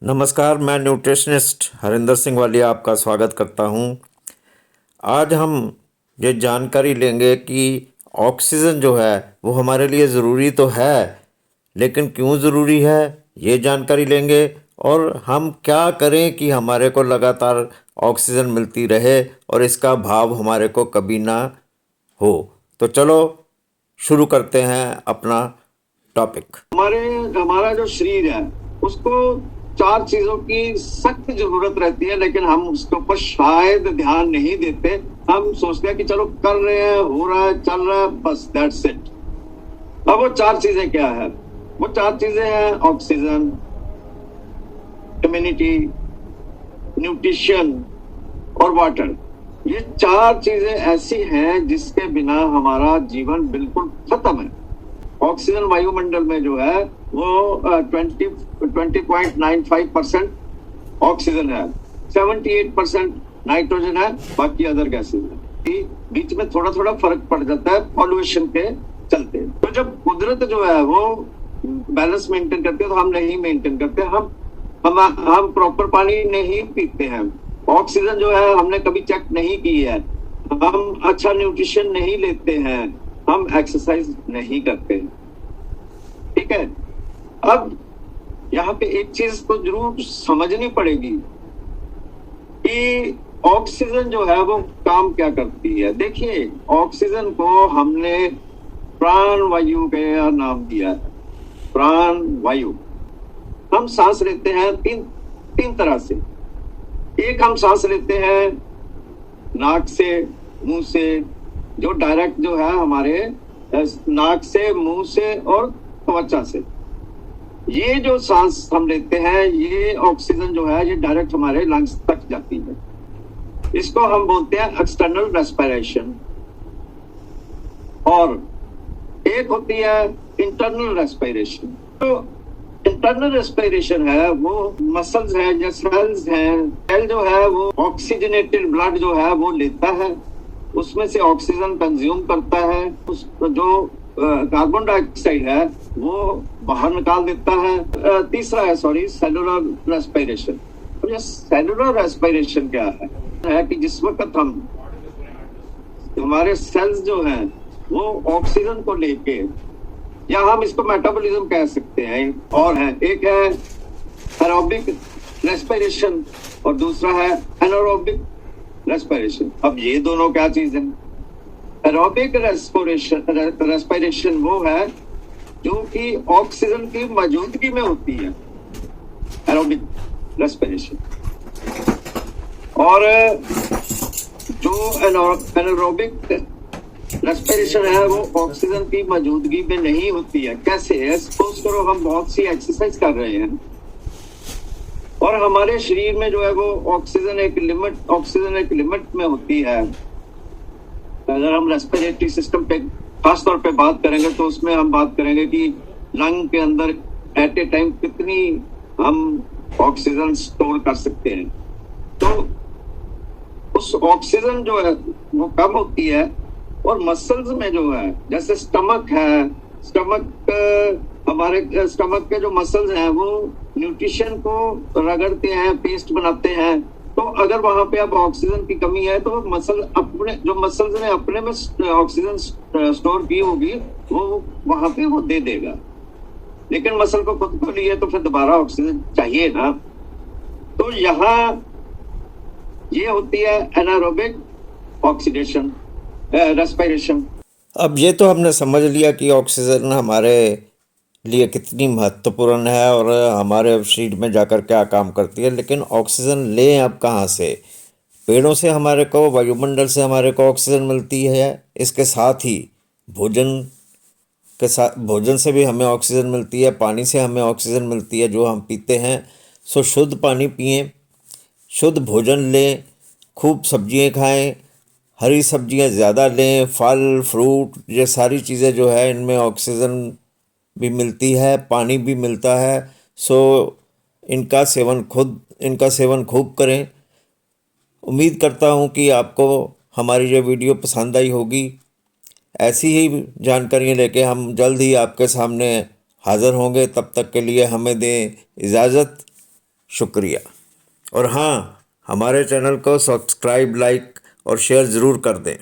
नमस्कार, मैं न्यूट्रिशनिस्ट हरिंदर सिंह वालिया आपका स्वागत करता हूं। आज हम ये जानकारी लेंगे कि ऑक्सीजन जो है वो हमारे लिए ज़रूरी तो है, लेकिन क्यों ज़रूरी है ये जानकारी लेंगे और हम क्या करें कि हमारे को लगातार ऑक्सीजन मिलती रहे और इसका अभाव हमारे को कभी ना हो। तो चलो शुरू करते हैं अपना टॉपिक। हमारा जो शरीर है उसको चार चीजों की सख्त जरूरत रहती है, लेकिन हम उसके ऊपर शायद ध्यान नहीं देते। हम सोचते हैं कि चलो कर रहे हैं, हो रहा है, चल रहा है, बस दैट्स इट। अब वो चार चीजें क्या है? वो चार चीजें हैं ऑक्सीजन, इम्यूनिटी, न्यूट्रिशन और वाटर। ये चार चीजें ऐसी हैं जिसके बिना हमारा जीवन बिल्कुल खत्म है। ऑक्सीजन वायुमंडल में जो है वो 20.95% ऑक्सीजन है, 78% नाइट्रोजन है, बाकी अदर गैसेज है। बीच में थोड़ा थोड़ा फर्क पड़ जाता है पॉल्यूशन के चलते। तो जब कुदरत जो है वो बैलेंस मेंटेन करती है तो हम नहीं मेंटेन करते। हम प्रॉपर पानी नहीं पीते हैं। ऑक्सीजन जो है हमने कभी चेक नहीं की है। हम अच्छा न्यूट्रिशन नहीं लेते हैं। हम एक्सरसाइज नहीं करते। ठीक है। अब यहाँ पे एक चीज को जरूर समझनी पड़ेगी कि ऑक्सीजन जो है वो काम क्या करती है। देखिए, ऑक्सीजन को हमने प्राण वायु का नाम दिया है। प्राण वायु। हम सांस लेते हैं तीन तरह से। एक हम सांस लेते हैं नाक से, मुंह से, जो डायरेक्ट जो है हमारे नाक से, मुंह से और त्वचा से। ये जो सांस हम लेते हैं, ये ऑक्सीजन जो है ये डायरेक्ट हमारे लंग्स तक जाती है। इसको हम बोलते हैं एक्सटर्नल रेस्पिरेशन। और एक होती है इंटरनल रेस्पिरेशन। तो इंटरनल रेस्पिरेशन है वो मसल्स हैं या सेल्स हैं। सेल जो है वो ऑक्सीजनेटेड ब्लड जो है वो लेता है, उसमें से ऑक्सीजन कंज्यूम करता है, उस जो कार्बन डाइऑक्साइड है वो बाहर निकाल देता है। तीसरा है सेलुलर रेस्पिरेशन। तो ये सेलुलर रेस्पिरेशन क्या है कि जिस वक्त हमारे सेल्स जो हैं वो ऑक्सीजन को लेके, या हम इसको मेटाबॉलिज्म कह सकते हैं, और है एक है एरोबिक रेस्पिरेशन और दूसरा है एनारोबिक रेस्पिरेशन। अब ये दोनों क्या चीज है? एरोबिक रेस्पिरेशन वो है जो कि ऑक्सीजन की मौजूदगी में होती है, एरोबिक रेस्पिरेशन। और जो एनारोबिक रेस्पिरेशन है वो ऑक्सीजन की मौजूदगी में नहीं होती है। कैसे है? सपोज करो हम बहुत सी एक्सरसाइज कर रहे हैं और हमारे शरीर में जो है वो ऑक्सीजन एक लिमिट में होती है। अगर हम रेस्पिरेटरी सिस्टम पे खास तौर पे बात करेंगे तो उसमें हम बात करेंगे कि लंग के अंदर एट ए टाइम कितनी हम ऑक्सीजन स्टोर कर सकते हैं। तो उस ऑक्सीजन जो है वो कम होती है। और मसल्स में जो है, जैसे स्टमक है, हमारे स्टमक के जो मसल्स हैं वो न्यूट्रिशन को रगड़ते हैं, पेस्ट बनाते हैं। तो अगर वहां पे अब ऑक्सीजन की कमी है तो मसल्स ने अपने में ऑक्सीजन स्टोर की होगी वो वहां पे वो दे देगा। लेकिन मसल को खुद को लिए तो फिर दोबारा ऑक्सीजन चाहिए ना। तो यहाँ ये होती है एनारोबिक ऑक्सीडेशन रेस्पिरेशन। अब ये तो हमने समझ लिया कि ऑक्सीजन हमारे लिए कितनी महत्वपूर्ण है और हमारे शरीर में जाकर क्या काम करती है। लेकिन ऑक्सीजन लें अब कहाँ से? पेड़ों से हमारे को, वायुमंडल से हमारे को ऑक्सीजन मिलती है। इसके साथ ही भोजन से भी हमें ऑक्सीजन मिलती है, पानी से हमें ऑक्सीजन मिलती है जो हम पीते हैं। सो शुद्ध पानी पिएं, शुद्ध भोजन लें, खूब सब्जियाँ खाएं, हरी सब्जियाँ ज़्यादा लें, फल फ्रूट, ये सारी चीज़ें जो है इनमें ऑक्सीजन भी मिलती है, पानी भी मिलता है। सो इनका सेवन खूब करें। उम्मीद करता हूँ कि आपको हमारी ये वीडियो पसंद आई होगी। ऐसी ही जानकारियाँ लेके हम जल्द ही आपके सामने हाज़िर होंगे। तब तक के लिए हमें दें इजाज़त। शुक्रिया। और हाँ, हमारे चैनल को सब्सक्राइब, लाइक और शेयर ज़रूर कर दें।